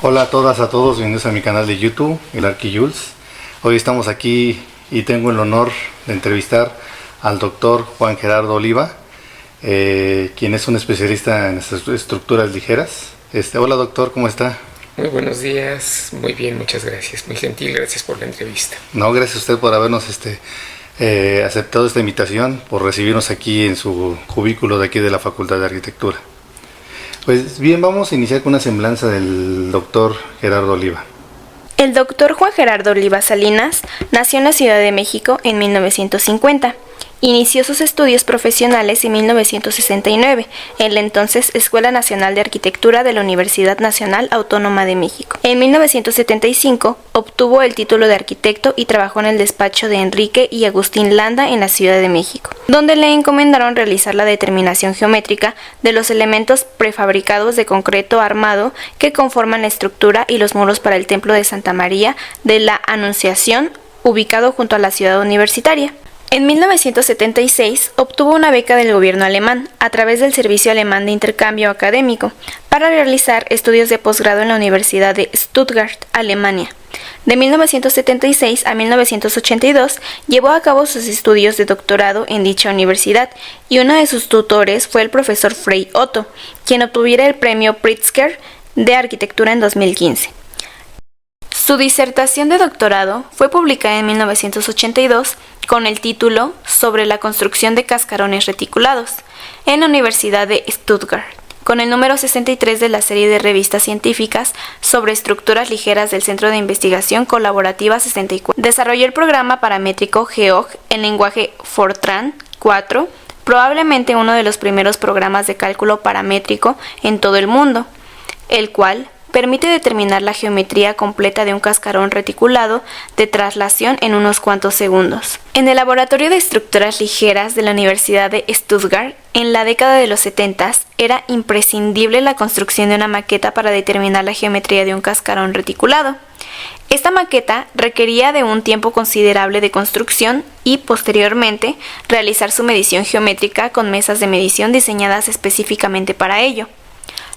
Hola a todas, a todos, bienvenidos a mi canal de YouTube, el Arquijules. Hoy estamos aquí y tengo el honor de entrevistar al doctor Juan Gerardo Oliva, quien es un especialista en estructuras ligeras. Hola doctor, ¿cómo está? Muy buenos días, muy bien, muchas gracias, muy gentil, gracias por la entrevista. No, gracias a usted por habernos aceptado esta invitación, por recibirnos aquí en su cubículo de aquí de la Facultad de Arquitectura. Pues bien, vamos a iniciar con una semblanza del doctor Gerardo Oliva. El doctor Juan Gerardo Oliva Salinas nació en la Ciudad de México en 1950. Inició sus estudios profesionales en 1969 en la entonces Escuela Nacional de Arquitectura de la Universidad Nacional Autónoma de México. En 1975 obtuvo el título de arquitecto y trabajó en el despacho de Enrique y Agustín Landa en la Ciudad de México, donde le encomendaron realizar la determinación geométrica de los elementos prefabricados de concreto armado que conforman la estructura y los muros para el Templo de Santa María de la Anunciación, ubicado junto a la ciudad universitaria. En 1976 obtuvo una beca del gobierno alemán a través del Servicio Alemán de Intercambio Académico para realizar estudios de posgrado en la Universidad de Stuttgart, Alemania. De 1976 a 1982 llevó a cabo sus estudios de doctorado en dicha universidad y uno de sus tutores fue el profesor Frei Otto, quien obtuviera el premio Pritzker de Arquitectura en 2015. Su disertación de doctorado fue publicada en 1982 con el título Sobre la construcción de cascarones reticulados en la Universidad de Stuttgart, con el número 63 de la serie de revistas científicas sobre estructuras ligeras del Centro de Investigación Colaborativa 64. Desarrolló el programa paramétrico GEOG en lenguaje Fortran 4, probablemente uno de los primeros programas de cálculo paramétrico en todo el mundo, el cual permite determinar la geometría completa de un cascarón reticulado de traslación en unos cuantos segundos. En el Laboratorio de Estructuras Ligeras de la Universidad de Stuttgart, en la década de los 70, era imprescindible la construcción de una maqueta para determinar la geometría de un cascarón reticulado. Esta maqueta requería de un tiempo considerable de construcción y, posteriormente, realizar su medición geométrica con mesas de medición diseñadas específicamente para ello.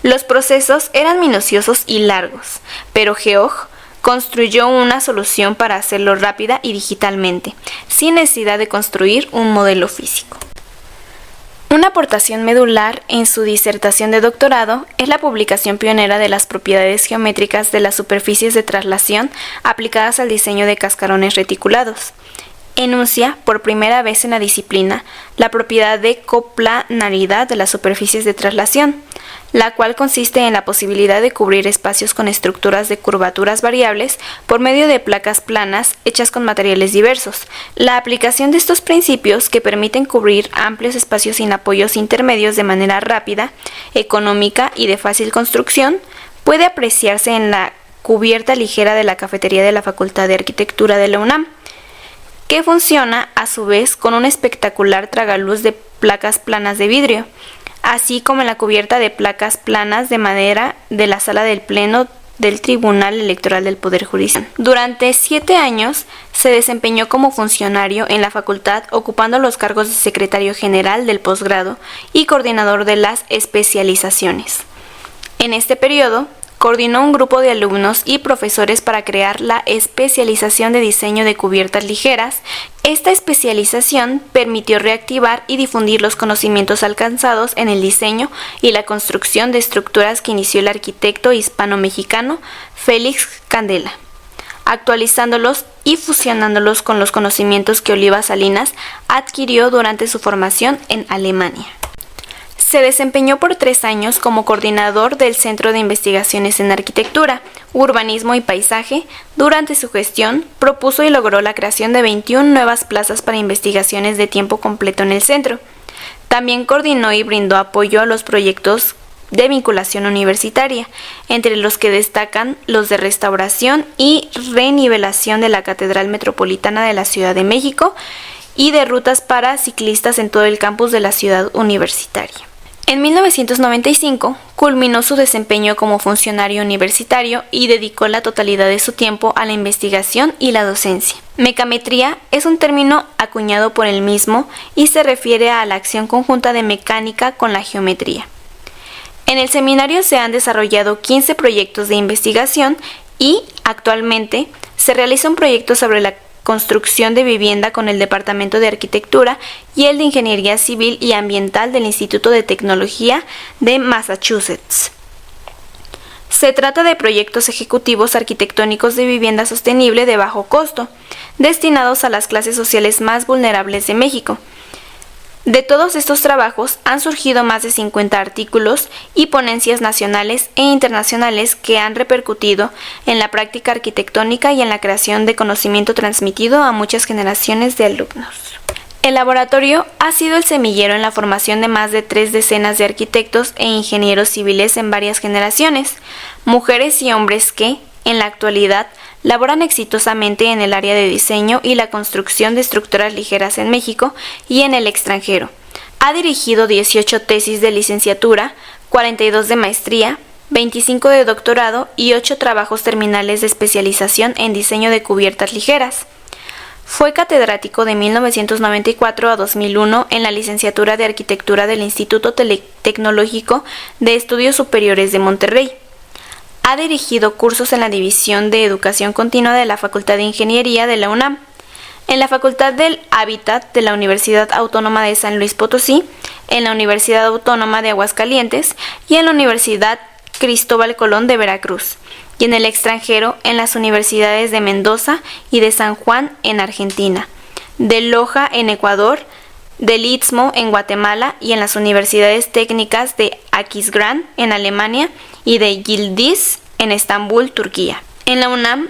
Los procesos eran minuciosos y largos, pero GEOG construyó una solución para hacerlo rápida y digitalmente, sin necesidad de construir un modelo físico. Una aportación medular en su disertación de doctorado es la publicación pionera de las propiedades geométricas de las superficies de traslación aplicadas al diseño de cascarones reticulados. Enuncia, por primera vez en la disciplina, la propiedad de coplanaridad de las superficies de traslación, la cual consiste en la posibilidad de cubrir espacios con estructuras de curvaturas variables por medio de placas planas hechas con materiales diversos. La aplicación de estos principios, que permiten cubrir amplios espacios sin apoyos intermedios de manera rápida, económica y de fácil construcción, puede apreciarse en la cubierta ligera de la cafetería de la Facultad de Arquitectura de la UNAM, que funciona a su vez con un espectacular tragaluz de placas planas de vidrio, así como en la cubierta de placas planas de madera de la Sala del Pleno del Tribunal Electoral del Poder Judicial. Durante 7 años se desempeñó como funcionario en la facultad, ocupando los cargos de secretario general del posgrado y coordinador de las especializaciones. En este periodo, coordinó un grupo de alumnos y profesores para crear la especialización de diseño de cubiertas ligeras. Esta especialización permitió reactivar y difundir los conocimientos alcanzados en el diseño y la construcción de estructuras que inició el arquitecto hispano-mexicano Félix Candela, actualizándolos y fusionándolos con los conocimientos que Oliva Salinas adquirió durante su formación en Alemania. Se desempeñó por 3 años como coordinador del Centro de Investigaciones en Arquitectura, Urbanismo y Paisaje. Durante su gestión, propuso y logró la creación de 21 nuevas plazas para investigaciones de tiempo completo en el centro. También coordinó y brindó apoyo a los proyectos de vinculación universitaria, entre los que destacan los de restauración y renivelación de la Catedral Metropolitana de la Ciudad de México y de rutas para ciclistas en todo el campus de la ciudad universitaria. En 1995 culminó su desempeño como funcionario universitario y dedicó la totalidad de su tiempo a la investigación y la docencia. Mecametría es un término acuñado por él mismo y se refiere a la acción conjunta de mecánica con la geometría. En el seminario se han desarrollado 15 proyectos de investigación y actualmente se realiza un proyecto sobre la construcción de vivienda con el Departamento de Arquitectura y el de Ingeniería Civil y Ambiental del Instituto de Tecnología de Massachusetts. Se trata de proyectos ejecutivos arquitectónicos de vivienda sostenible de bajo costo, destinados a las clases sociales más vulnerables de México. De todos estos trabajos han surgido más de 50 artículos y ponencias nacionales e internacionales que han repercutido en la práctica arquitectónica y en la creación de conocimiento transmitido a muchas generaciones de alumnos. El laboratorio ha sido el semillero en la formación de más de 3 decenas de arquitectos e ingenieros civiles en varias generaciones, mujeres y hombres que, en la actualidad, laboran exitosamente en el área de diseño y la construcción de estructuras ligeras en México y en el extranjero. Ha dirigido 18 tesis de licenciatura, 42 de maestría, 25 de doctorado y 8 trabajos terminales de especialización en diseño de cubiertas ligeras. Fue catedrático de 1994 a 2001 en la licenciatura de Arquitectura del Instituto Tecnológico de Estudios Superiores de Monterrey. Ha dirigido cursos en la División de Educación Continua de la Facultad de Ingeniería de la UNAM, en la Facultad del Hábitat de la Universidad Autónoma de San Luis Potosí, en la Universidad Autónoma de Aguascalientes y en la Universidad Cristóbal Colón de Veracruz, y en el extranjero en las universidades de Mendoza y de San Juan en Argentina, de Loja en Ecuador, del Istmo en Guatemala y en las universidades técnicas de Aquisgrán en Alemania y de Yildiz en Estambul, Turquía. En la UNAM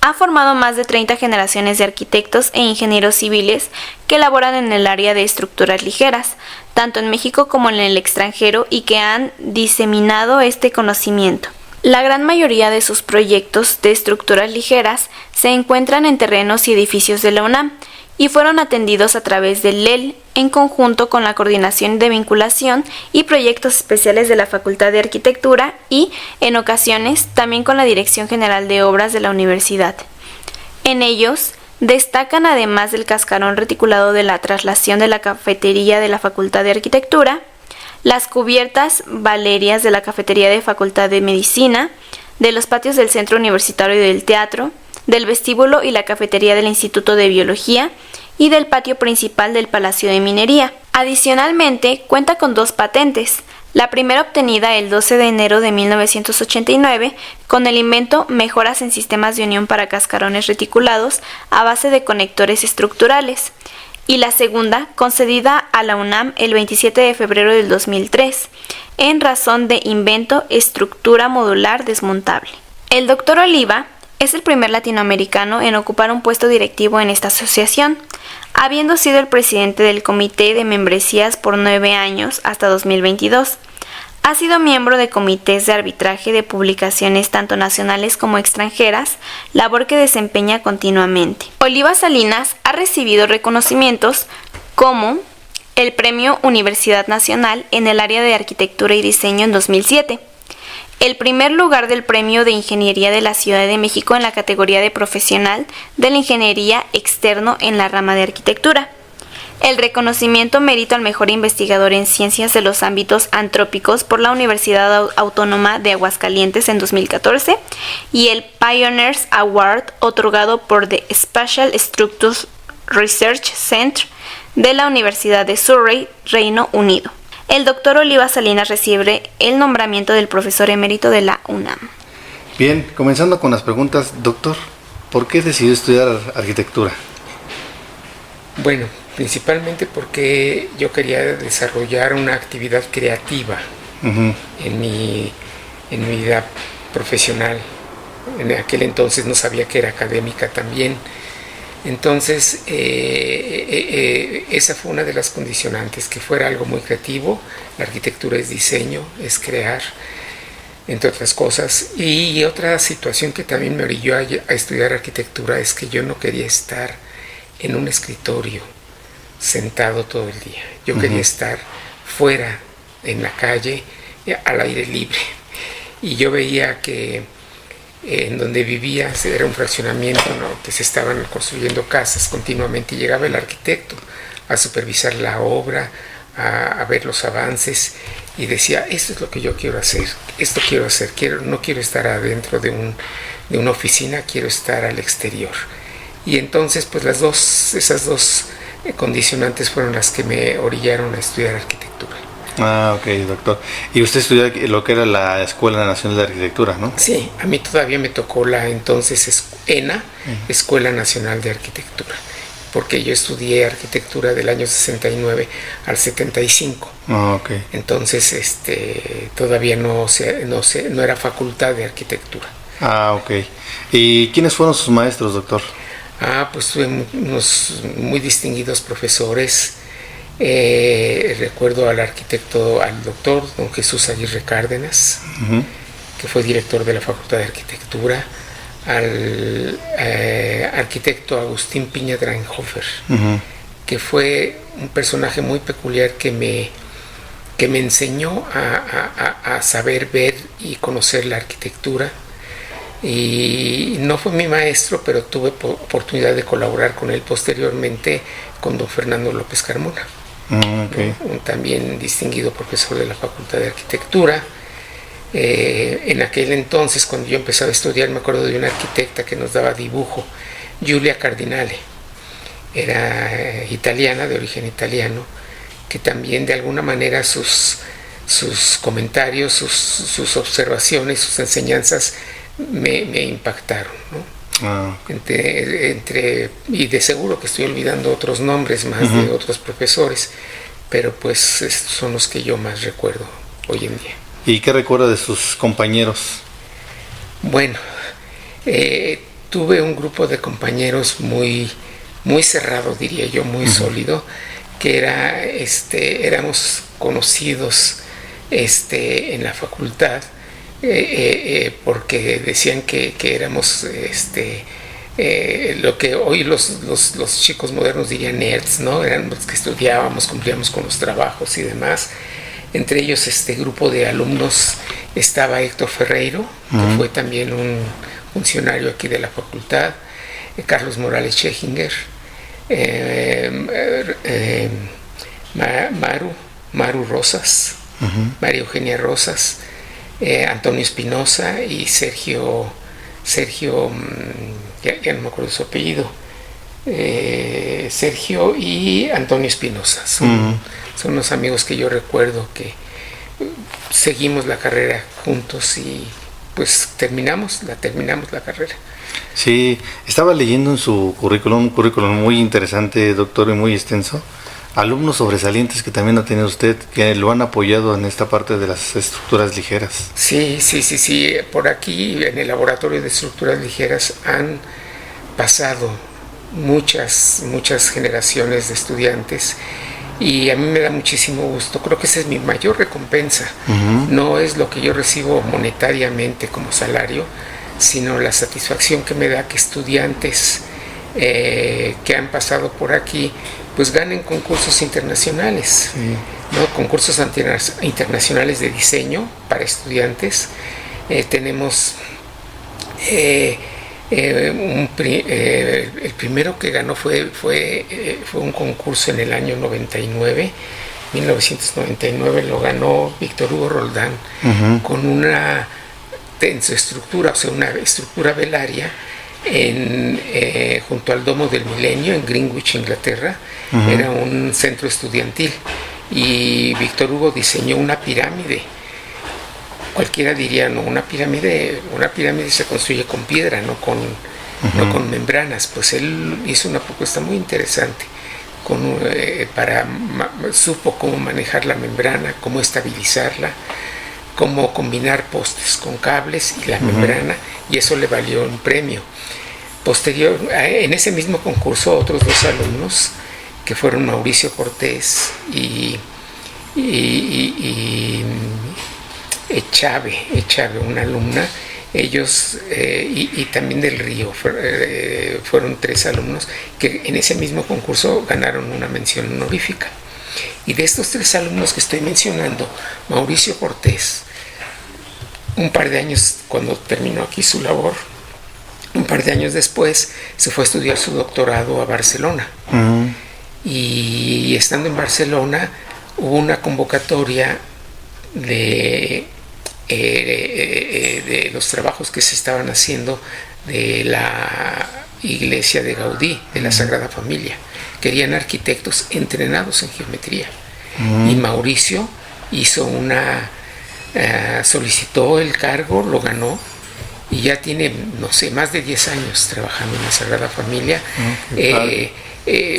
ha formado más de 30 generaciones de arquitectos e ingenieros civiles que laboran en el área de estructuras ligeras, tanto en México como en el extranjero, y que han diseminado este conocimiento. La gran mayoría de sus proyectos de estructuras ligeras se encuentran en terrenos y edificios de la UNAM y fueron atendidos a través del LEL en conjunto con la Coordinación de Vinculación y Proyectos Especiales de la Facultad de Arquitectura y, en ocasiones, también con la Dirección General de Obras de la Universidad. En ellos, destacan, además del cascarón reticulado de la traslación de la cafetería de la Facultad de Arquitectura, las cubiertas valerias de la cafetería de Facultad de Medicina, de los patios del Centro Universitario y del Teatro, del vestíbulo y la cafetería del Instituto de Biología y del patio principal del Palacio de Minería. Adicionalmente, cuenta con 2 patentes, la primera obtenida el 12 de enero de 1989 con el invento Mejoras en sistemas de unión para cascarones reticulados a base de conectores estructurales, y la segunda concedida a la UNAM el 27 de febrero del 2003, en razón de invento Estructura Modular Desmontable. El Dr. Oliva es el primer latinoamericano en ocupar un puesto directivo en esta asociación, habiendo sido el presidente del Comité de Membresías por 9 años hasta 2022. Ha sido miembro de comités de arbitraje de publicaciones tanto nacionales como extranjeras, labor que desempeña continuamente. Oliva Salinas ha recibido reconocimientos como el Premio Universidad Nacional en el área de Arquitectura y Diseño en 2007, el primer lugar del Premio de Ingeniería de la Ciudad de México en la categoría de profesional de la Ingeniería Externo en la rama de Arquitectura, el reconocimiento Mérito al Mejor Investigador en Ciencias de los Ámbitos Antrópicos por la Universidad Autónoma de Aguascalientes en 2014 y el Pioneers Award otorgado por The Spatial Structures Research Center de la Universidad de Surrey, Reino Unido. El doctor Oliva Salinas recibe el nombramiento del profesor emérito de la UNAM. Bien, comenzando con las preguntas, doctor, ¿por qué decidió estudiar arquitectura? Bueno, principalmente porque yo quería desarrollar una actividad creativa en mi vida profesional. En aquel entonces no sabía que era académica también. Entonces, esa fue una de las condicionantes, que fuera algo muy creativo. La arquitectura es diseño, es crear, entre otras cosas. Y otra situación que también me orilló a estudiar arquitectura es que yo no quería estar en un escritorio sentado todo el día. Yo quería estar fuera, en la calle, al aire libre. Y yo veía que en donde vivía era un fraccionamiento, ¿no?, que se estaban construyendo casas continuamente, y llegaba el arquitecto a supervisar la obra, a ver los avances, y decía, esto es lo que yo quiero hacer, esto quiero hacer, no quiero estar adentro de una oficina, quiero estar al exterior. Y entonces pues esas dos condicionantes fueron las que me orillaron a estudiar arquitectura. Ah, ok, doctor. Y usted estudió lo que era la Escuela Nacional de Arquitectura, ¿no? Sí, a mí todavía me tocó la entonces ENA, Escuela Nacional de Arquitectura, porque yo estudié arquitectura del año 69 al 75. Ah, ok. Entonces todavía no era facultad de arquitectura. Ah, ok. ¿Y quiénes fueron sus maestros, doctor? Pues tuve unos muy distinguidos profesores. Recuerdo al doctor don Jesús Aguirre Cárdenas, que fue director de la Facultad de Arquitectura, al arquitecto Agustín Piña Dranhofer, que fue un personaje muy peculiar que me enseñó a saber ver y conocer la arquitectura. Y no fue mi maestro, pero tuve oportunidad de colaborar con él posteriormente con don Fernando López Carmona, Okay. un también distinguido profesor de la Facultad de Arquitectura. En aquel entonces, cuando yo empezaba a estudiar, me acuerdo de una arquitecta que nos daba dibujo, Giulia Cardinale. Era italiana, de origen italiano, que también de alguna manera sus comentarios, sus observaciones, sus enseñanzas me impactaron, ¿no? Y de seguro que estoy olvidando otros nombres más de otros profesores, pero pues estos son los que yo más recuerdo hoy en día. ¿Y qué recuerda de sus compañeros? Bueno, tuve un grupo de compañeros muy cerrado, diría yo, muy sólido, que éramos conocidos en la facultad, porque decían que éramos lo que hoy los chicos modernos dirían nerds, ¿no? Eran los que estudiábamos, cumplíamos con los trabajos y demás. Entre ellos este grupo de alumnos estaba Héctor Ferreiro, que fue también un funcionario aquí de la facultad, Carlos Morales Chechinger, Maru Rosas, María Eugenia Rosas, Antonio Espinosa y Sergio, ya no me acuerdo su apellido, Sergio y Antonio Espinosa. Son los amigos que yo recuerdo que seguimos la carrera juntos y pues terminamos la carrera. Sí, estaba leyendo en su un currículum muy interesante, doctor, y muy extenso. Alumnos sobresalientes que también ha tenido usted, que lo han apoyado en esta parte de las estructuras ligeras. Sí. Por aquí, en el laboratorio de estructuras ligeras, han pasado muchas generaciones de estudiantes y a mí me da muchísimo gusto. Creo que esa es mi mayor recompensa. No es lo que yo recibo monetariamente como salario, sino la satisfacción que me da que estudiantes que han pasado por aquí pues ganen concursos internacionales, ¿no? Concursos internacionales de diseño para estudiantes. Tenemos el primero que ganó fue un concurso en el año 1999, lo ganó Víctor Hugo Roldán, con en su estructura, o sea, una estructura velaria junto al Domo del Milenio en Greenwich, Inglaterra. Era un centro estudiantil y Víctor Hugo diseñó una pirámide. Cualquiera diría, no, una pirámide se construye con piedra, no con membranas. Pues él hizo una propuesta muy interesante, supo cómo manejar la membrana, cómo estabilizarla, cómo combinar postes con cables y la membrana, y eso le valió un premio. Posterior, en ese mismo concurso, otros dos alumnos, que fueron Mauricio Cortés y Echave, una alumna, ellos y también del Río, fueron tres alumnos que en ese mismo concurso ganaron una mención honorífica. Y de estos tres alumnos que estoy mencionando, Mauricio Cortés, un par de años, cuando terminó aquí su labor, un par de años después se fue a estudiar su doctorado a Barcelona. Y estando en Barcelona hubo una convocatoria de los trabajos que se estaban haciendo de la iglesia de Gaudí, de la Sagrada Familia. Querían arquitectos entrenados en geometría. Y Mauricio hizo solicitó el cargo, lo ganó, y ya tiene, no sé, más de 10 años trabajando en la Sagrada Familia.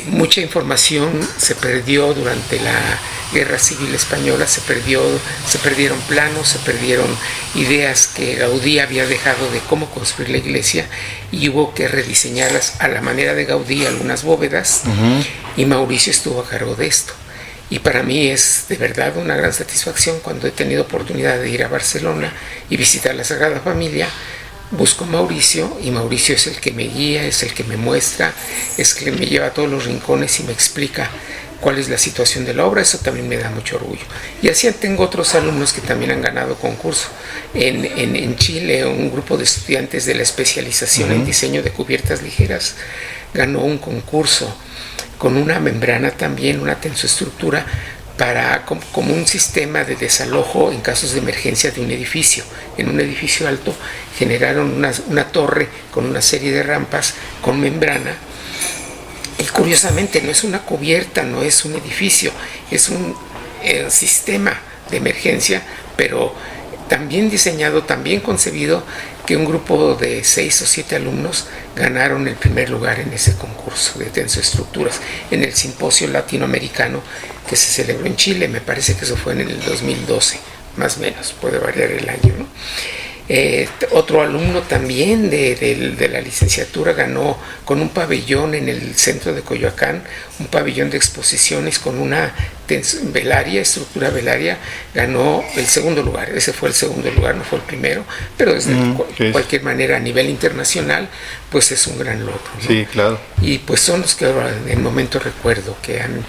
Mucha información se perdió durante la Guerra Civil Española, se perdieron planos, se perdieron ideas que Gaudí había dejado de cómo construir la iglesia, y hubo que rediseñarlas a la manera de Gaudí, algunas bóvedas, y Mauricio estuvo a cargo de esto. Y para mí es de verdad una gran satisfacción cuando he tenido oportunidad de ir a Barcelona y visitar la Sagrada Familia. Busco a Mauricio, y Mauricio es el que me guía, es el que me muestra, es el que me lleva a todos los rincones y me explica cuál es la situación de la obra. Eso también me da mucho orgullo. Y así tengo otros alumnos que también han ganado concurso. En Chile, un grupo de estudiantes de la especialización en diseño de cubiertas ligeras ganó un concurso con una membrana también, una tensoestructura, como un sistema de desalojo en casos de emergencia de un edificio. En un edificio alto generaron una torre con una serie de rampas con membrana, y curiosamente no es una cubierta, no es un edificio, es un sistema de emergencia, pero también diseñado, también concebido, que un grupo de 6 o 7 alumnos ganaron el primer lugar en ese concurso de tensoestructuras en el simposio latinoamericano que se celebró en Chile. Me parece que eso fue en el 2012, más o menos, puede variar el año, ¿no? Otro alumno también de la licenciatura ganó con un pabellón en el centro de Coyoacán, un pabellón de exposiciones con una estructura velaria, ganó el segundo lugar. Ese fue el segundo lugar, no fue el primero, pero de cualquier manera a nivel internacional pues es un gran logro, ¿no? Sí, claro. Y pues son los que ahora en el momento recuerdo que han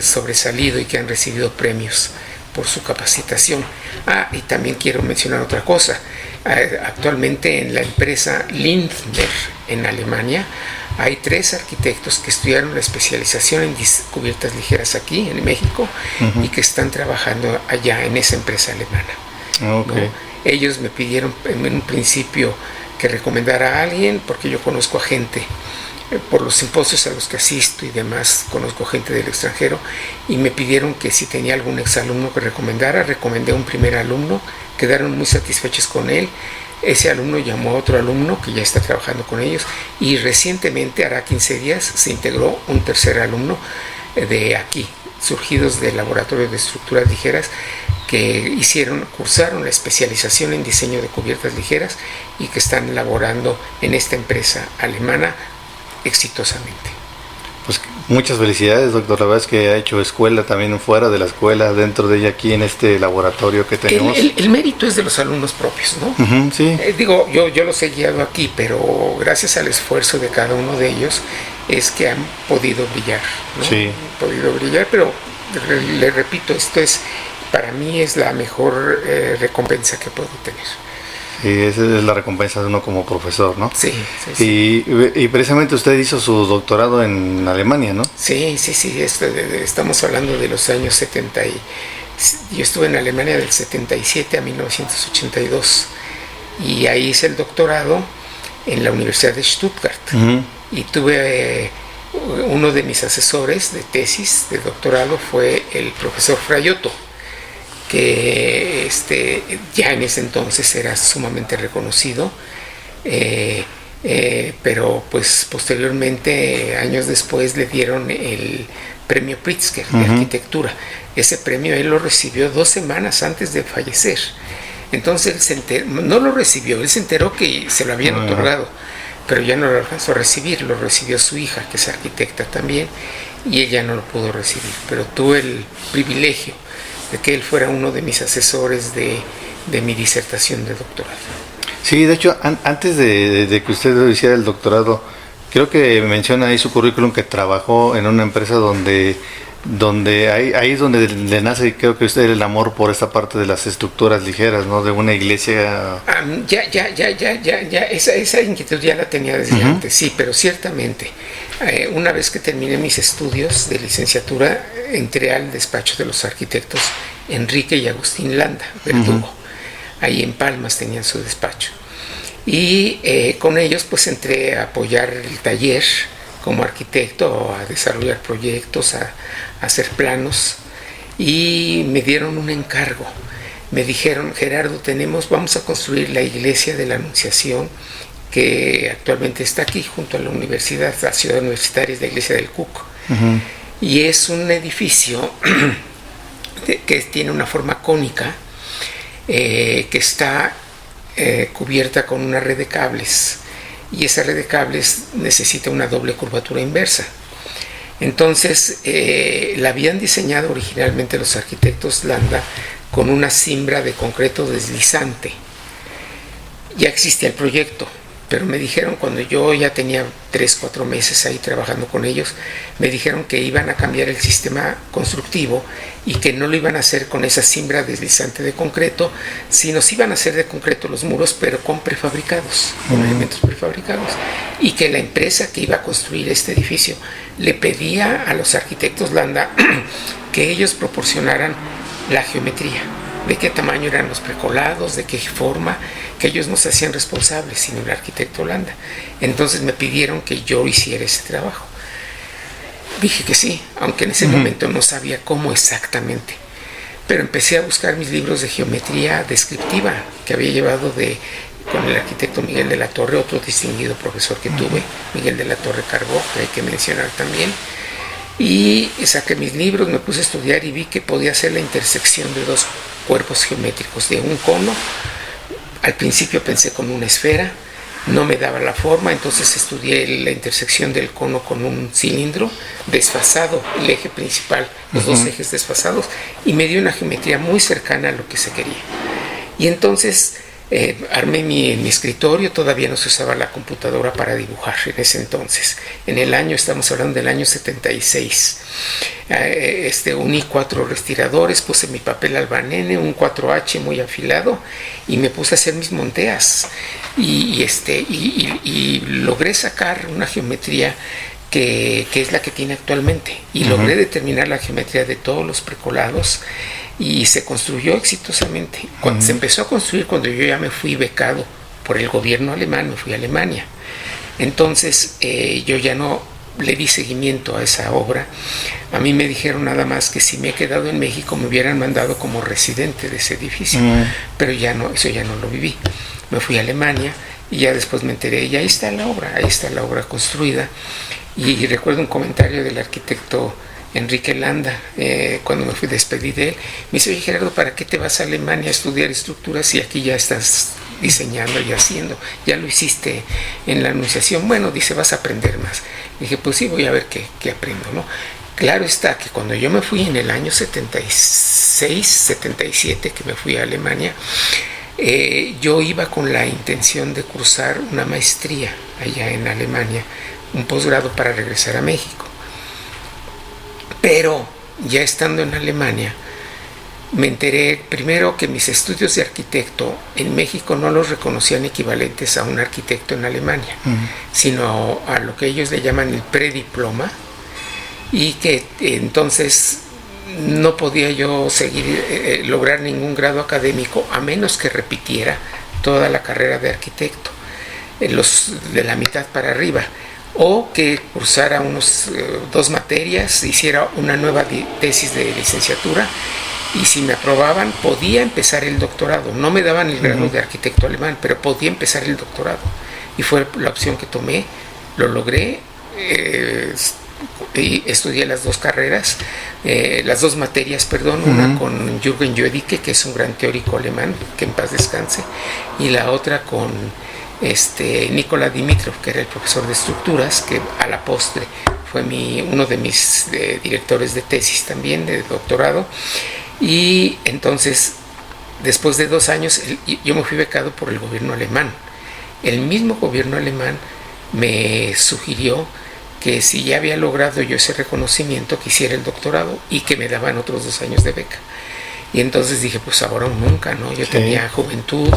sobresalido y que han recibido premios por su capacitación. Y también quiero mencionar otra cosa. Actualmente en la empresa Lindner en Alemania hay 3 arquitectos que estudiaron la especialización en cubiertas ligeras aquí en México y que están trabajando allá en esa empresa alemana. Okay. ¿No? Ellos me pidieron en un principio que recomendara a alguien, porque yo conozco a gente por los simposios a los que asisto y demás, conozco gente del extranjero, y me pidieron que si tenía algún exalumno que recomendara. Recomendé a un primer alumno, quedaron muy satisfechos con él. Ese alumno llamó a otro alumno que ya está trabajando con ellos, y recientemente, hará 15 días, se integró un tercer alumno de aquí, surgidos del laboratorio de estructuras ligeras, que cursaron la especialización en diseño de cubiertas ligeras y que están laborando en esta empresa alemana exitosamente. Pues muchas felicidades, doctor. La verdad es que ha hecho escuela también fuera de la escuela, dentro de ella, aquí en este laboratorio que tenemos. El mérito es de los alumnos propios, ¿no? Sí. Digo, yo los he guiado aquí, pero gracias al esfuerzo de cada uno de ellos es que han podido brillar, ¿no? Sí. Han podido brillar, pero le repito, para mí es la mejor recompensa que puedo tener. Sí, esa es la recompensa de uno como profesor, ¿no? Sí, sí, sí. Y precisamente usted hizo su doctorado en Alemania, ¿no? Sí. Estamos hablando de los años 70. Yo estuve en Alemania del 77 a 1982. Y ahí hice el doctorado en la Universidad de Stuttgart. Y tuve uno de mis asesores de tesis de doctorado fue el profesor Fraiotto, que ya en ese entonces era sumamente reconocido, pero pues posteriormente, años después, le dieron el premio Pritzker de arquitectura. Ese premio él lo recibió 2 semanas antes de fallecer. Entonces no lo recibió, él se enteró que se lo habían otorgado, pero ya no lo alcanzó a recibir. Lo recibió su hija, que es arquitecta también, y ella no lo pudo recibir, pero tuve el privilegio de que él fuera uno de mis asesores de mi disertación de doctorado. Sí, de hecho, antes de que usted hiciera el doctorado, creo que menciona ahí su currículum que trabajó en una empresa donde ahí es donde le nace, creo que usted, el amor por esta parte de las estructuras ligeras, ¿no? De una iglesia. Esa inquietud ya la tenía desde antes, sí, pero ciertamente, una vez que terminé mis estudios de licenciatura, entré al despacho de los arquitectos Enrique y Agustín Landa, Verdugo. Ahí en Palmas tenían su despacho. Y con ellos pues entré a apoyar el taller como arquitecto, a desarrollar proyectos, a hacer planos, y me dieron un encargo. Me dijeron: Gerardo, vamos a construir la iglesia de la Anunciación, que actualmente está aquí junto a la universidad, la ciudad universitaria, es la iglesia del Cuco. Y es un edificio que tiene una forma cónica, que está cubierta con una red de cables, y esa red de cables necesita una doble curvatura inversa. Entonces la habían diseñado originalmente los arquitectos Landa con una cimbra de concreto deslizante. Ya existía el proyecto, pero me dijeron, cuando yo ya tenía 3-4 meses ahí trabajando con ellos, me dijeron que iban a cambiar el sistema constructivo y que no lo iban a hacer con esa cimbra deslizante de concreto, sino se iban a hacer de concreto los muros, pero con prefabricados, con elementos prefabricados, y que la empresa que iba a construir este edificio le pedía a los arquitectos Landa que ellos proporcionaran la geometría, de qué tamaño eran los precolados, de qué forma, que ellos no se hacían responsables, sino el arquitecto Landa. Entonces me pidieron que yo hiciera ese trabajo. Dije que sí, aunque en ese momento no sabía cómo exactamente. Pero empecé a buscar mis libros de geometría descriptiva que había llevado con el arquitecto Miguel de la Torre, otro distinguido profesor que tuve, Miguel de la Torre Carbó, que hay que mencionar también. Y saqué mis libros, me puse a estudiar y vi que podía hacer la intersección de dos cuerpos geométricos, de un cono. Al principio pensé con una esfera, no me daba la forma, entonces estudié la intersección del cono con un cilindro desfasado, el eje principal, los dos ejes desfasados, y me dio una geometría muy cercana a lo que se quería. Y entonces armé mi escritorio. Todavía no se usaba la computadora para dibujar en ese entonces. Estamos hablando del año 76. Uní 4 respiradores, puse mi papel albanene, un 4H muy afilado, y me puse a hacer mis monteas. Y logré sacar una geometría que es la que tiene actualmente. Y logré determinar la geometría de todos los precolados. Y se construyó exitosamente. Cuando se empezó a construir, cuando yo ya me fui becado por el gobierno alemán, me fui a Alemania. Entonces yo ya no le di seguimiento a esa obra. A mí me dijeron nada más que si me he quedado en México me hubieran mandado como residente de ese edificio. Pero eso ya no lo viví. Me fui a Alemania y ya después me enteré, y ahí está la obra construida. Y recuerdo un comentario del arquitecto Enrique Landa, cuando me fui a despedir de él, me dice: oye, Gerardo, ¿para qué te vas a Alemania a estudiar estructuras si aquí ya estás diseñando y haciendo? Ya lo hiciste en la Anunciación. Bueno, dice, vas a aprender más. Dije, pues sí, voy a ver qué aprendo, ¿no? Claro está que cuando yo me fui en el año 76, 77, que me fui a Alemania, yo iba con la intención de cursar una maestría allá en Alemania, un posgrado para regresar a México. Pero ya estando en Alemania, me enteré primero que mis estudios de arquitecto en México no los reconocían equivalentes a un arquitecto en Alemania, sino a lo que ellos le llaman el prediploma, y que entonces no podía yo lograr ningún grado académico a menos que repitiera toda la carrera de arquitecto, de la mitad para arriba, o que cursara 2 materias, hiciera una nueva tesis de licenciatura, y si me aprobaban podía empezar el doctorado. No me daban el grado de arquitecto alemán, pero podía empezar el doctorado, y fue la opción que tomé. Lo logré, y estudié las 2 carreras, las 2 materias, una con Jürgen Jödicke, que es un gran teórico alemán, que en paz descanse, y la otra con Nikolai Dimitrov, que era el profesor de estructuras, que a la postre fue uno de mis directores de tesis también, de doctorado. Y entonces, después de 2 años, yo me fui becado por el gobierno alemán. El mismo gobierno alemán me sugirió que si ya había logrado yo ese reconocimiento, que hiciera el doctorado, y que me daban otros 2 años de beca. Y entonces dije, pues ahora o nunca, ¿no? Yo tenía juventud,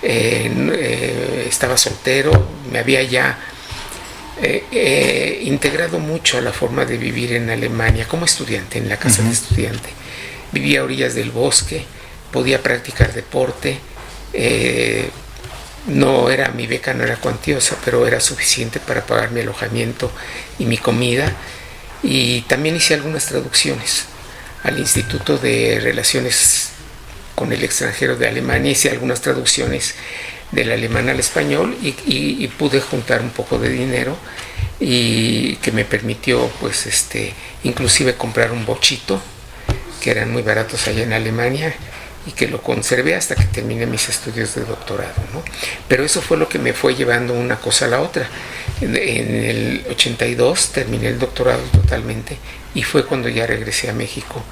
estaba soltero, me había ya integrado mucho a la forma de vivir en Alemania como estudiante, en la casa de estudiante. vivía a orillas del bosque, podía practicar deporte, mi beca no era cuantiosa, pero era suficiente para pagar mi alojamiento y mi comida. Y también hice algunas traducciones al Instituto de Relaciones con el Extranjero de Alemania, hice algunas traducciones del alemán al español y pude juntar un poco de dinero y que me permitió pues inclusive comprar un bochito que eran muy baratos allá en Alemania y que lo conservé hasta que terminé mis estudios de doctorado, ¿no? Pero eso fue lo que me fue llevando una cosa a la otra. En el 82 terminé el doctorado totalmente y fue cuando ya regresé a México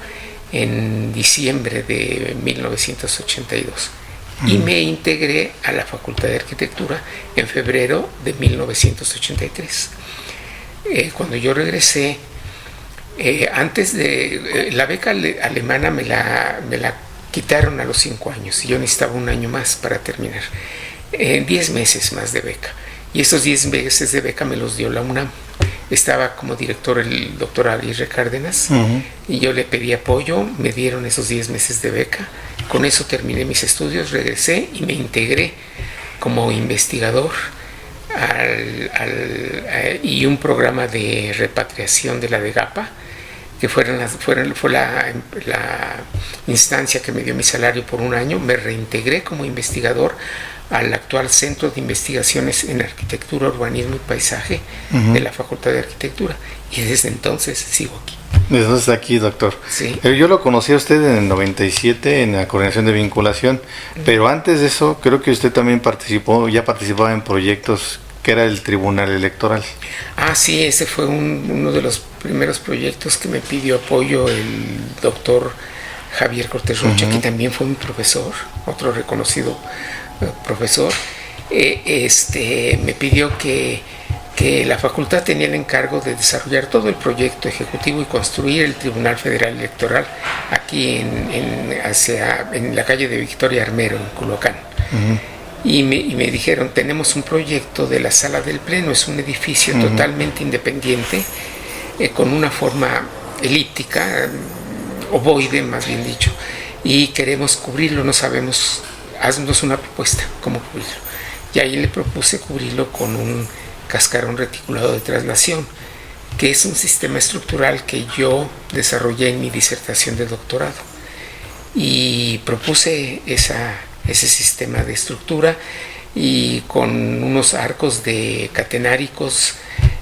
en diciembre de 1982 y me integré a la Facultad de Arquitectura en febrero de 1983. Cuando yo regresé, antes de la beca alemana me la quitaron a los 5 años y yo necesitaba un año más para terminar, 10 meses más de beca, y esos 10 meses de beca me los dio la UNAM. Estaba como director el doctor Aguirre Cárdenas, y yo le pedí apoyo, me dieron esos 10 meses de beca, con eso terminé mis estudios, regresé y me integré como investigador y un programa de repatriación de la DEGAPA, que fue la instancia que me dio mi salario por un año. Me reintegré como investigador al actual Centro de Investigaciones en Arquitectura, Urbanismo y Paisaje de la Facultad de Arquitectura, y desde entonces sigo aquí. Desde entonces aquí, doctor. Sí. Yo lo conocí a usted en el 97 en la coordinación de vinculación, pero antes de eso creo que usted también participaba en proyectos que era el Tribunal Electoral. Ah, sí, ese fue uno de los primeros proyectos que me pidió apoyo el doctor Javier Cortés Rocha, que también fue mi profesor, otro reconocido profesor. Me pidió que la facultad tenía el encargo de desarrollar todo el proyecto ejecutivo y construir el Tribunal Federal Electoral aquí en la calle de Victoria Armero, en Culhuacán. Y me dijeron, tenemos un proyecto de la sala del pleno, es un edificio totalmente independiente, con una forma elíptica, ovoide más bien dicho, y queremos cubrirlo, no sabemos, haznos una propuesta, cómo cubrirlo. Y ahí le propuse cubrirlo con un cascarón reticulado de traslación, que es un sistema estructural que yo desarrollé en mi disertación de doctorado. Y propuse ese sistema de estructura, y con unos arcos de catenáricos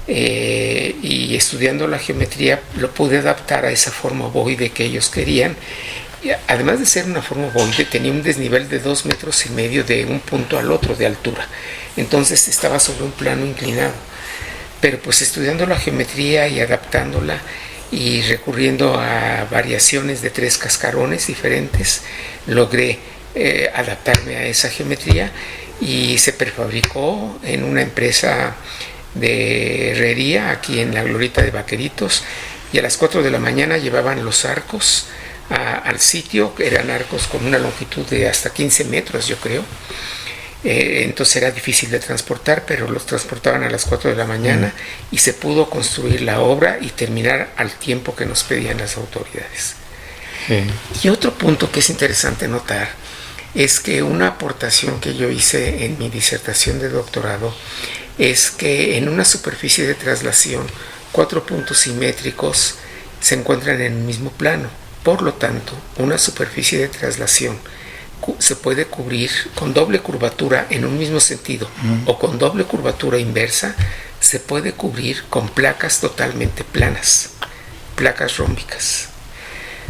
y estudiando la geometría lo pude adaptar a esa forma ovoide que ellos querían. Y además de ser una forma ovoide, tenía un desnivel de 2,5 metros de un punto al otro de altura, entonces estaba sobre un plano inclinado. Pero pues estudiando la geometría y adaptándola y recurriendo a variaciones de 3 cascarones diferentes, logré adaptarme a esa geometría, y se prefabricó en una empresa de herrería aquí en la Glorieta de Vaqueritos, y a las 4 de la mañana llevaban los arcos al sitio. Eran arcos con una longitud de hasta 15 metros, yo creo. Entonces era difícil de transportar, pero los transportaban a las 4 de la mañana y se pudo construir la obra y terminar al tiempo que nos pedían las autoridades. Y otro punto que es interesante notar es que una aportación que yo hice en mi disertación de doctorado es que en una superficie de traslación 4 puntos simétricos se encuentran en el mismo plano. Por lo tanto, una superficie de traslación se puede cubrir con doble curvatura en un mismo sentido o con doble curvatura inversa. Se puede cubrir con placas totalmente planas, placas rómbicas.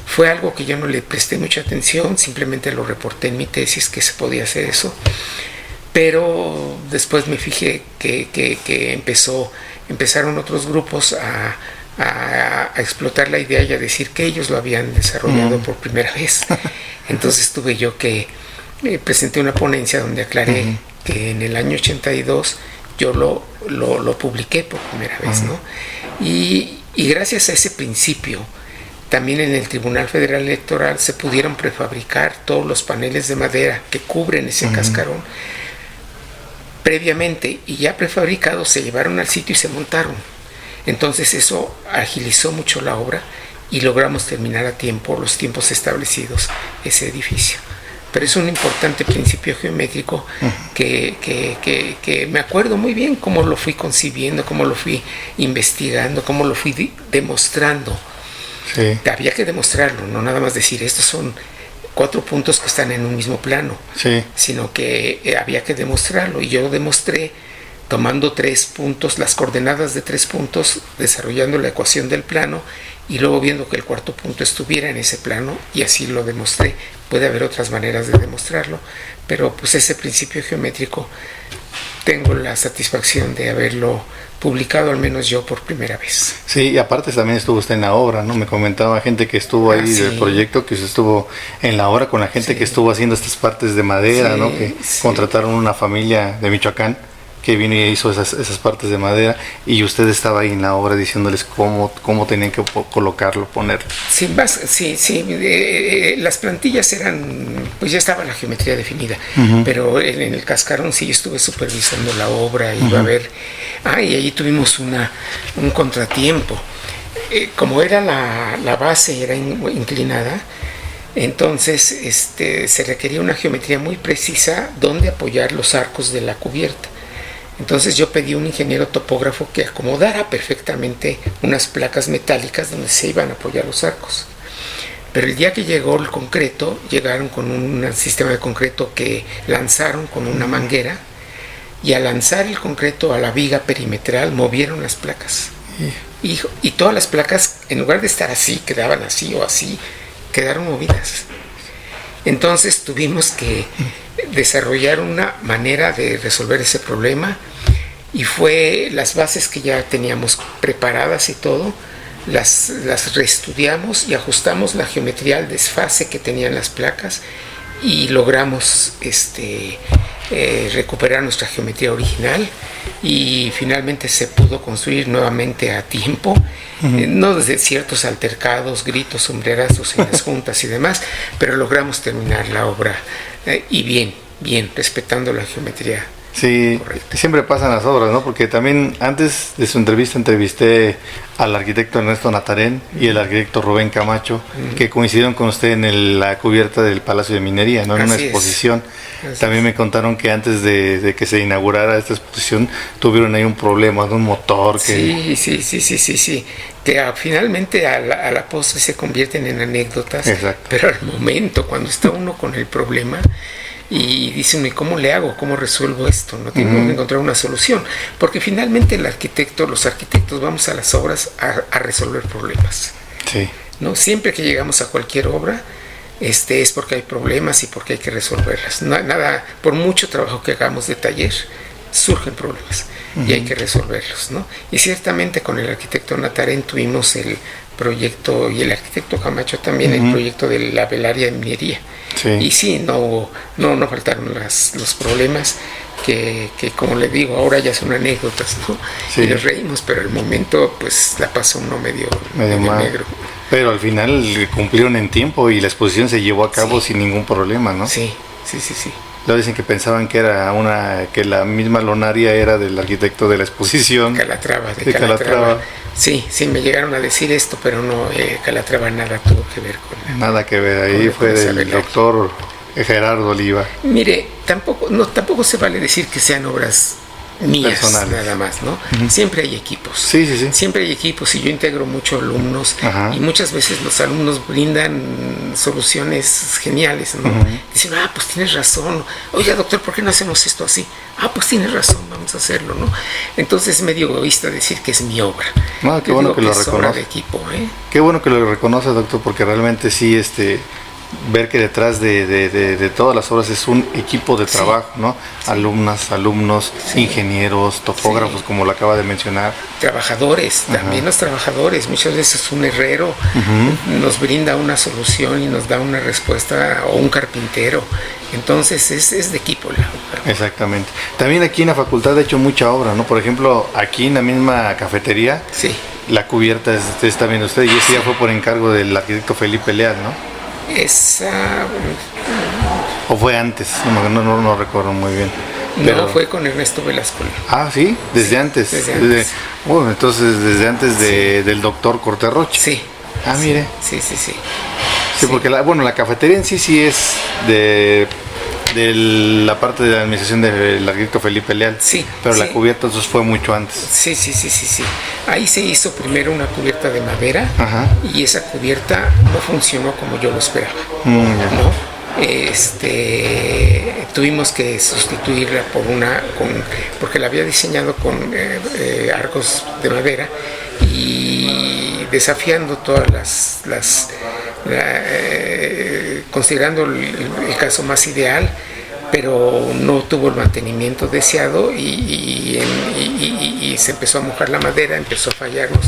Fue algo que yo no le presté mucha atención, simplemente lo reporté en mi tesis que se podía hacer eso, pero después me fijé que empezaron otros grupos a explotar la idea y a decir que ellos lo habían desarrollado por primera vez. Entonces tuve yo que presenté una ponencia donde aclaré que en el año 82 yo lo publiqué por primera vez, ¿no? Y gracias a ese principio, también en el Tribunal Federal Electoral se pudieron prefabricar todos los paneles de madera que cubren ese cascarón previamente, y ya prefabricados se llevaron al sitio y se montaron. Entonces eso agilizó mucho la obra y logramos terminar a tiempo, los tiempos establecidos, ese edificio. Pero es un importante principio geométrico que me acuerdo muy bien cómo lo fui concibiendo, cómo lo fui investigando, cómo lo fui demostrando. Sí. Había que demostrarlo, no nada más decir estos son 4 puntos que están en un mismo plano, Sí. sino que había que demostrarlo, y yo lo demostré tomando 3 puntos, las coordenadas de 3 puntos, desarrollando la ecuación del plano y luego viendo que el cuarto punto estuviera en ese plano, y así lo demostré. Puede haber otras maneras de demostrarlo, pero pues ese principio geométrico tengo la satisfacción de haberlo publicado, al menos yo, por primera vez. Sí, y aparte también estuvo usted en la obra, ¿no? Me comentaba gente que estuvo ahí sí. del proyecto, que usted estuvo en la obra con la gente Sí. que estuvo haciendo estas partes de madera, Sí, ¿no? Que sí. contrataron una familia de Michoacán que vino y hizo esas partes de madera, y usted estaba ahí en la obra diciéndoles cómo tenían que colocarlo, ponerlo. Sí, las plantillas eran, pues ya estaba la geometría definida, pero en el cascarón sí estuve supervisando la obra, iba a ver, y ahí tuvimos un contratiempo. Como era la base, era inclinada, entonces se requería una geometría muy precisa donde apoyar los arcos de la cubierta. Entonces yo pedí a un ingeniero topógrafo que acomodara perfectamente unas placas metálicas donde se iban a apoyar los arcos. Pero el día que llegó el concreto, llegaron con un sistema de concreto que lanzaron con una manguera, y al lanzar el concreto a la viga perimetral movieron las placas. Y todas las placas, en lugar de estar así, quedaban así o así, quedaron movidas. Entonces tuvimos que desarrollar una manera de resolver ese problema, y fue las bases que ya teníamos preparadas y todo, las reestudiamos y ajustamos la geometría al desfase que tenían las placas, y logramos recuperar nuestra geometría original, y finalmente se pudo construir nuevamente a tiempo, no desde ciertos altercados, gritos, sombrerazos en las juntas y demás, pero logramos terminar la obra y bien, respetando la geometría. Sí, correcta. siempre pasan las obras, ¿no? Porque también antes de su entrevista entrevisté al arquitecto Ernesto Natarén y el arquitecto Rubén Camacho, que coincidieron con usted en la cubierta del Palacio de Minería, ¿no? En una Así es. exposición. Así También me contaron que antes de que se inaugurara esta exposición tuvieron ahí un problema de un motor. Sí. Que finalmente a la postre se convierten en anécdotas. Exacto. Pero al momento, cuando está uno con el problema y dice uno, ¿y cómo le hago? ¿Cómo resuelvo esto? No tengo que encontrar una solución. Porque finalmente los arquitectos vamos a las obras a resolver problemas. Sí. ¿No? Siempre que llegamos a cualquier obra, es porque hay problemas y porque hay que resolverlas. Nada, por mucho trabajo que hagamos de taller, surgen problemas y hay que resolverlos, ¿no? Y ciertamente con el arquitecto Natarén tuvimos el proyecto, y el arquitecto Camacho también, el proyecto de la velaria de minería. Sí. Y sí, no faltaron los problemas que como le digo, ahora ya son anécdotas, ¿no? Sí. Y les reímos, pero el momento pues la pasó uno medio mal. negro. Pero al final cumplieron en tiempo y la exposición se llevó a cabo sin ningún problema, ¿no? Sí. Luego dicen que pensaban que que la misma lonaria era del arquitecto de la exposición. Calatrava, de Calatrava. Sí, me llegaron a decir esto, pero no, Calatrava nada tuvo que ver con Nada que ver, ahí fue del doctor Gerardo Oliva. Mire, tampoco se vale decir que sean obras mías personales, nada más, ¿no? Siempre hay equipos. Sí. Siempre hay equipos, y yo integro mucho alumnos. Y muchas veces los alumnos brindan soluciones geniales, ¿no? Dicen, pues tienes razón. Oiga, doctor, ¿por qué no hacemos esto así? Pues tienes razón, vamos a hacerlo, ¿no? Entonces es medio egoísta decir que es mi obra. Qué bueno que lo reconoce. Es obra de equipo, Qué bueno que lo reconoce, doctor, porque realmente sí, ver que detrás de todas las obras es un equipo de trabajo, ¿no? Sí. Alumnos, ingenieros, topógrafos, como lo acaba de mencionar. Trabajadores, también los trabajadores. Muchas veces un herrero nos brinda una solución y nos da una respuesta, o un carpintero. Entonces es de equipo la obra. Exactamente. También aquí en la facultad he hecho mucha obra, ¿no? Por ejemplo, aquí en la misma cafetería, la cubierta está viendo usted, y ese ya fue por encargo del arquitecto Felipe Leal, ¿no? ¿O fue antes? No recuerdo muy bien. Pero fue con Ernesto Velasco. Sí, desde antes. Desde antes. Entonces desde antes del doctor Cortés Rocha. Sí. Ah, mire. Sí. Sí, porque la cafetería en sí es de la parte de la administración del arquitecto Felipe Leal. Sí. Pero sí. la cubierta entonces fue mucho antes. Sí. Ahí se hizo primero una cubierta de madera. Ajá. Y esa cubierta no funcionó como yo lo esperaba. ¿No? Tuvimos que sustituirla porque la había diseñado con arcos de madera y desafiando todas considerando el caso más ideal, pero no tuvo el mantenimiento deseado y se empezó a mojar la madera, empezó a fallarnos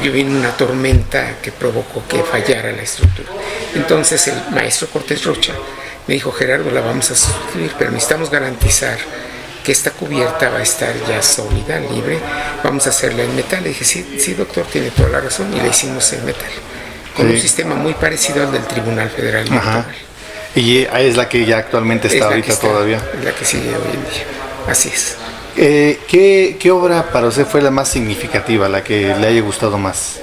y vino una tormenta que provocó que fallara la estructura. Entonces el maestro Cortés Rocha me dijo: Gerardo, la vamos a sustituir, pero necesitamos garantizar que esta cubierta va a estar ya sólida, libre, vamos a hacerla en metal. Le dije: sí doctor, tiene toda la razón, y la hicimos en metal, con un sistema muy parecido al del Tribunal Federal Electoral. Y es la que ya actualmente está ahorita todavía. Es la que sigue hoy en día. Así es. ¿Qué obra para usted fue la más significativa, la que le haya gustado más?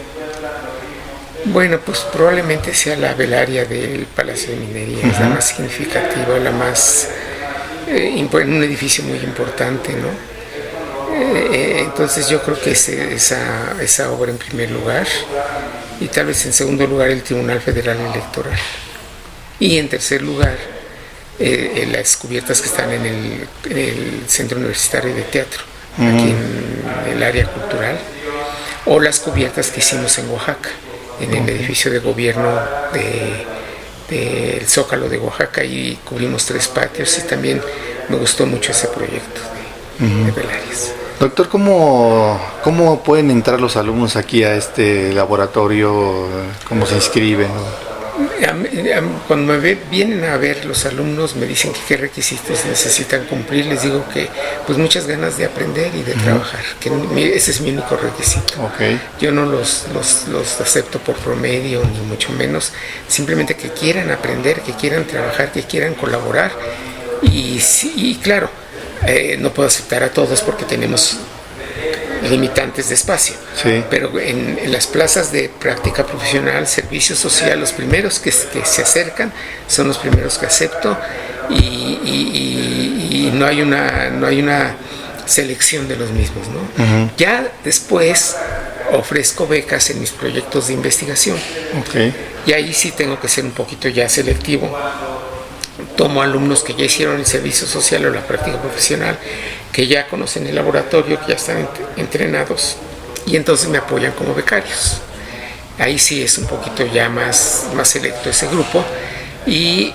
Bueno, pues probablemente sea la velaria del Palacio de Minería. Es la más significativa, la más en un edificio muy importante, ¿no? Entonces yo creo que esa obra en primer lugar, y tal vez en segundo lugar el Tribunal Federal Electoral, y en tercer lugar las cubiertas que están en el Centro Universitario de Teatro, aquí en el área cultural, o las cubiertas que hicimos en Oaxaca, en el edificio de gobierno del Zócalo de Oaxaca, y cubrimos 3 patios, y también me gustó mucho ese proyecto de velarias. Doctor, ¿cómo pueden entrar los alumnos aquí a este laboratorio? ¿Cómo se inscriben? Cuando vienen a ver los alumnos, me dicen que qué requisitos necesitan cumplir. Les digo que pues muchas ganas de aprender y de trabajar, que ese es mi único requisito. Yo no los acepto por promedio, ni mucho menos, simplemente que quieran aprender, que quieran trabajar, que quieran colaborar. Y claro, no puedo aceptar a todos porque tenemos limitantes de espacio, pero en las plazas de práctica profesional, servicio social, los primeros que se acercan son los primeros que acepto, y no hay una selección de los mismos, ¿no? Ya después ofrezco becas en mis proyectos de investigación, y ahí sí tengo que ser un poquito ya selectivo. Tomo alumnos que ya hicieron el servicio social o la práctica profesional, que ya conocen el laboratorio, que ya están entrenados, y entonces me apoyan como becarios. Ahí sí es un poquito ya más selecto ese grupo, y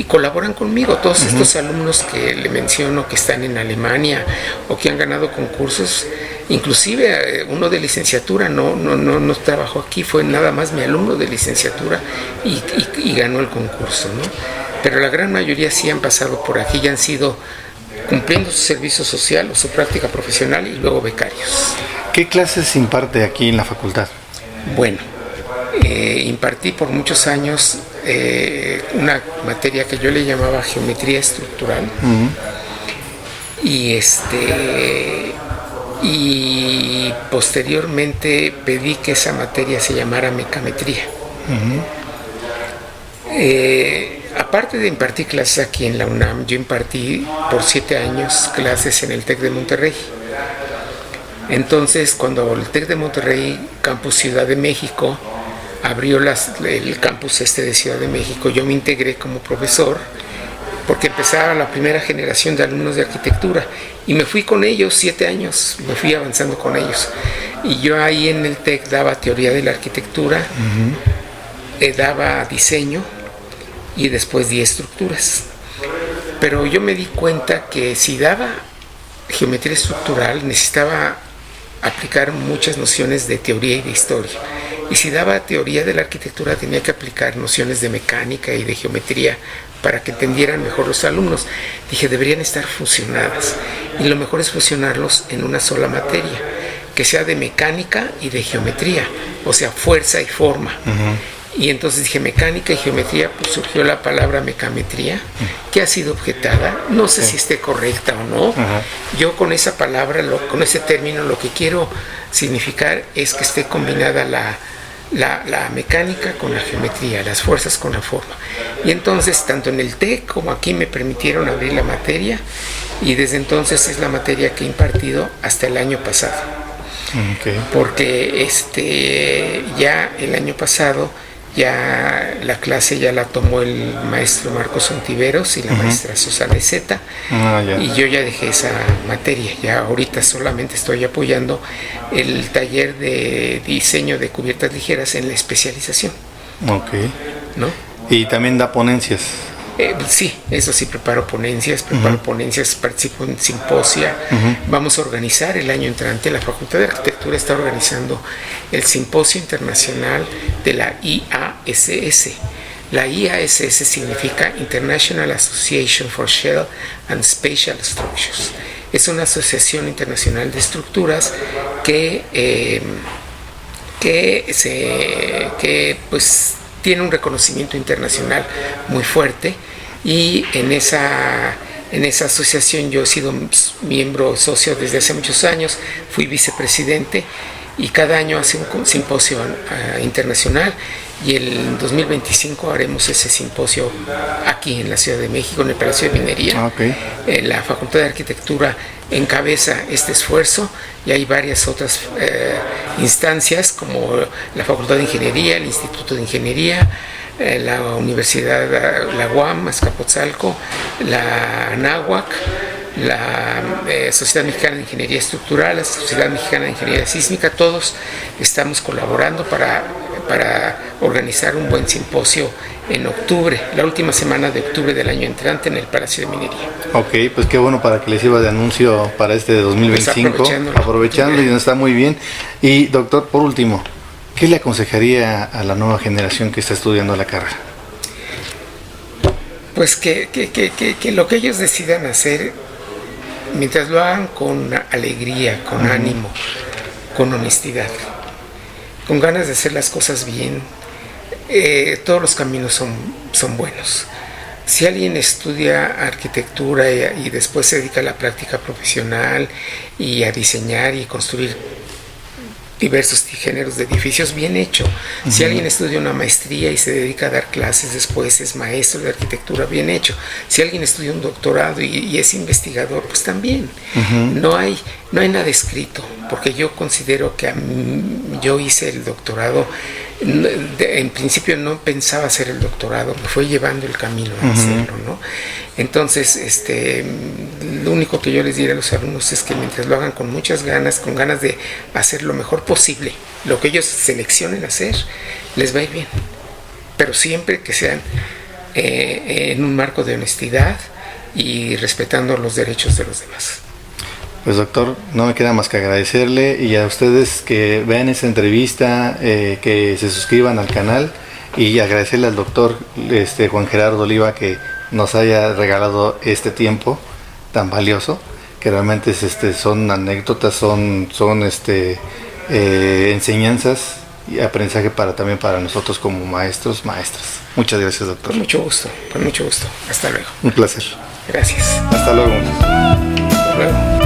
colaboran conmigo. Todos estos alumnos que le menciono, que están en Alemania o que han ganado concursos, inclusive uno de licenciatura no trabajó aquí, fue nada más mi alumno de licenciatura y ganó el concurso, ¿no? Pero la gran mayoría sí han pasado por aquí y han sido cumpliendo su servicio social o su práctica profesional, y luego becarios. ¿Qué clases imparte aquí en la facultad? Bueno, impartí por muchos años una materia que yo le llamaba geometría estructural, y posteriormente pedí que esa materia se llamara mecametría. Aparte de impartir clases aquí en la UNAM, yo impartí por 7 años clases en el TEC de Monterrey. Entonces, cuando el TEC de Monterrey, Campus Ciudad de México, abrió el campus de Ciudad de México, yo me integré como profesor, porque empezaba la primera generación de alumnos de arquitectura, y me fui con ellos 7 años, me fui avanzando con ellos. Y yo ahí en el TEC daba teoría de la arquitectura, daba diseño, y después di estructuras. Pero yo me di cuenta que si daba geometría estructural necesitaba aplicar muchas nociones de teoría y de historia, y si daba teoría de la arquitectura tenía que aplicar nociones de mecánica y de geometría para que entendieran mejor los alumnos. Dije, deberían estar fusionadas, y lo mejor es fusionarlos en una sola materia, que sea de mecánica y de geometría, o sea, fuerza y forma. Y entonces dije mecánica y geometría, pues surgió la palabra mecametría, que ha sido objetada, no sé si esté correcta o no. Yo con esa palabra, con ese término, lo que quiero significar es que esté combinada la mecánica con la geometría, las fuerzas con la forma. Y entonces, tanto en el TEC como aquí me permitieron abrir la materia, y desde entonces es la materia que he impartido hasta el año pasado. Okay. Porque ya el año pasado ya la clase ya la tomó el maestro Marcos Ontiveros y la maestra Susana Zeta, y yo ya dejé esa materia. Ya ahorita solamente estoy apoyando el taller de diseño de cubiertas ligeras en la especialización. Ok. ¿No? Y también da ponencias. Sí, eso sí, preparo ponencias, participo en simposia. Vamos a organizar el año entrante, la Facultad de Arquitectura está organizando el Simposio Internacional de la IASS. La IASS significa International Association for Shell and Spatial Structures. Es una asociación internacional de estructuras que pues tiene un reconocimiento internacional muy fuerte, y en esa asociación yo he sido miembro socio desde hace muchos años, fui vicepresidente, y cada año hace un simposio internacional, y el 2025 haremos ese simposio aquí en la Ciudad de México, en el Palacio de Minería. Okay. La Facultad de Arquitectura encabeza este esfuerzo, y hay varias otras instancias como la Facultad de Ingeniería, el Instituto de Ingeniería, la Universidad, la UAM, Azcapotzalco, la ANAHUAC, la Sociedad Mexicana de Ingeniería Estructural, la Sociedad Mexicana de Ingeniería Sísmica. Todos estamos colaborando para organizar un buen simposio en octubre, la última semana de octubre del año entrante, en el Palacio de Minería. Ok, pues qué bueno para que les sirva de anuncio para este de 2025, pues aprovechando, y nos está muy bien. Y doctor, por último, ¿qué le aconsejaría a la nueva generación que está estudiando la carrera? Pues que lo que ellos decidan hacer, mientras lo hagan con alegría, con ánimo, con honestidad, con ganas de hacer las cosas bien, todos los caminos son buenos. Si alguien estudia arquitectura y después se dedica a la práctica profesional y a diseñar y construir diversos géneros de edificios, bien hecho. Si alguien estudia una maestría y se dedica a dar clases después, es maestro de arquitectura, bien hecho. Si alguien estudia un doctorado y es investigador, pues también. No hay nada escrito, porque yo considero que yo hice el doctorado, en principio no pensaba hacer el doctorado, me fue llevando el camino a hacerlo, ¿no? Entonces, lo único que yo les diré a los alumnos es que mientras lo hagan con muchas ganas, con ganas de hacer lo mejor posible, lo que ellos seleccionen hacer, les va a ir bien. Pero siempre que sean en un marco de honestidad y respetando los derechos de los demás. Pues doctor, no me queda más que agradecerle, y a ustedes que vean esta entrevista, que se suscriban al canal, y agradecerle al doctor Juan Gerardo Oliva que nos haya regalado este tiempo tan valioso, que realmente son anécdotas, son enseñanzas y aprendizaje también para nosotros como maestras. Muchas gracias, doctor. Con mucho gusto. Hasta luego. Un placer. Gracias. Hasta luego. Hasta luego.